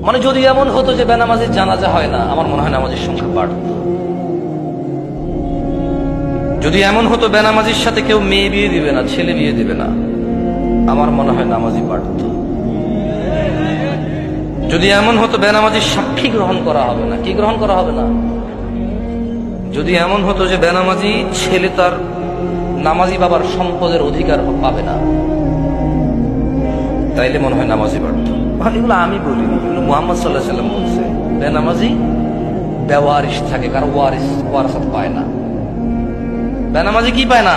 মানে যদি এমন হতো যে বেনামাজির জানাজা হয় না, আমার মনে হয় নামাজের সংখ্যা বাড়ত। যদি এমন হতো বেনামাজির সাথে কেউ মেয়ে বিয়ে দিবে না, ছেলে বিয়ে দিবে না, আমার মনে হয় নামাজি বাড়ত। যদি এমন হতো বেনামাজির সাক্ষী গ্রহণ করা হবে না, কি গ্রহণ করা হবে না, যদি এমন হতো যে বেনামাজি ছেলে তার নামাজি বাবার সম্পদের অধিকার পাবে না, তাইলে মনে হয় নামাজি বাড়ত। এগুলো আমি বলিনি, এগুলো মুহাম্মদ সাল্লাল্লাহু আলাইহি ওয়াসাল্লাম বলছে। বেনামাজি বেওয়ারিশ থাকে, কারো ওয়ারাসাত পায় না। বেনামাজি কি পায় না?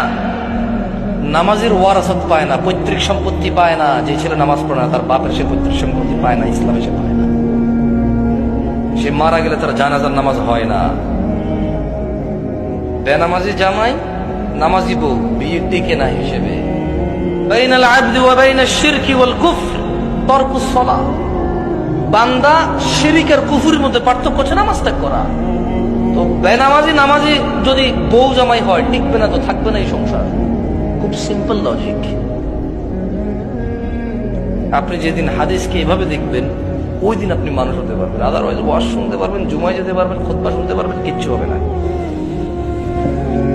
নামাজির ওয়ারাসাত পায় না, পৈতৃক সম্পত্তি পায় না। যে ছেলে নামাজ পড়ে না তার বাপের সে পৈতৃক সম্পত্তি পায় না, ইসলামে সে পায় না। সে মারা গেলে তার জানাজার নামাজ হয় না। বেনামাজি জামাই নামাজি বউ বিয়ের দিকে না হিসেবে। বাইনাল আবদি ওয়া বাইনাশ শিরকি ওয়াল কুফর তারকুস সালাহ। বান্দা শিরক আর কুফরের মধ্যে পার্থক্য হচ্ছে নামাজ ত্যাগ করা। তো বেনামাজি নামাজি যদি বউ জামাই হয়, টিকবে না তো, থাকবে না এই সংসার। খুব সিম্পল লজিক। আপনি যেদিন হাদিসকে এভাবে দেখবেন, ওই দিন আপনি মানুষ হতে পারবেন। আদারওয়াইজ ওয়াজ শুনতে পারবেন, জুমায় যেতে পারবেন, খুতবা শুনতে পারবেন, কিচ্ছু হবে না।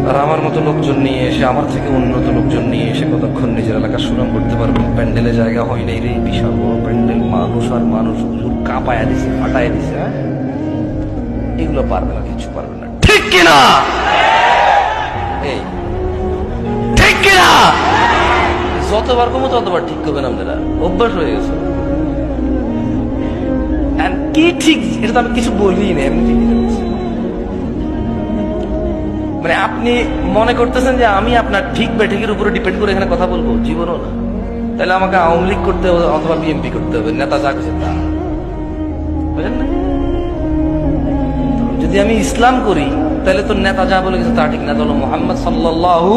আর আমার মতো লোকজন নিয়ে এসে, আমার থেকে উন্নত লোকজন নিয়ে এসে কতক্ষণ নিজের এলাকা সুনাম করতে পারবেন। প্যান্ডেলে জায়গা হয় নাই রে, বিশাল বড় প্যান্ডেল, মানুষ আর মানুষ, হুজুর কাঁপায়া দিছে, ফাটায় দিছে। হ্যাঁ, এগুলো পারবে না, কিছু পারবে না। ঠিক কিনা? এই ঠিক কিনা? যতবার কমো ততবার ঠিক করবেন আপনারা, অভ্যাস হয়ে গেছে। কি ঠিক, এটা তো আমি কিছু বলি না, এমনি ঠিক বলছি। মানে আপনি মনে করতেছেন যে আমি আপনার ঠিক বেঠিকের উপরে ডিপেন্ড করে এখানে কথা বলবো? জীবনও না। তাহলে আমাকে আওয়ামী লীগ করতে হবে অথবা বিএনপি করতে হবে, নেতা যা কিছু তা, বুঝলেন না? যদি আমি ইসলাম করি তাহলে তো নেতা যা বলে গেছে তা ঠিক না, তাহলে মুহাম্মদ সাল্লাল্লাহু